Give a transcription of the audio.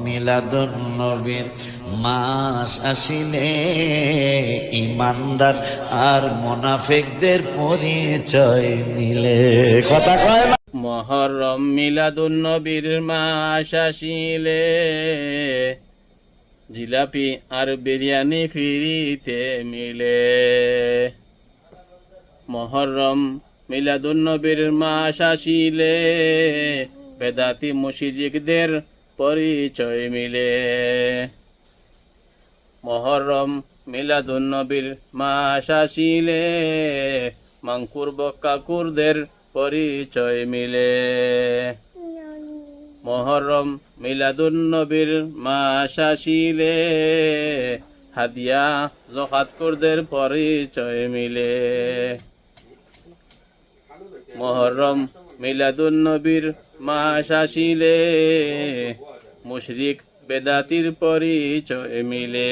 মিলাদুন নবীর মাস আসিলে ইমানদার আর মুনাফিকদের পরিচয় মিলে। কথা কয় না? মহরম মিলাদুন নবীর মাস আসিলে জিলাপি আর বিরিয়ানি ফিরিতে মিলে। মহরম মিলাদুন নবীর মাস আসিলে বেদাতি মুশরিকদের পরিচয় মিলে। মহরম মিলাদুন নবীর মাস আসিলে মাংকুর বক্কাকুরদের পরিচয় মিলে। মহরম মিলাদুন নবীর মাস আসিলে হাদিয়া জকাতকুরদের পরিচয় মিলে। মহরম মিলাদুন নবীর মাস আসিলে মুশরিক বেদাতির পরিচয় মিলে।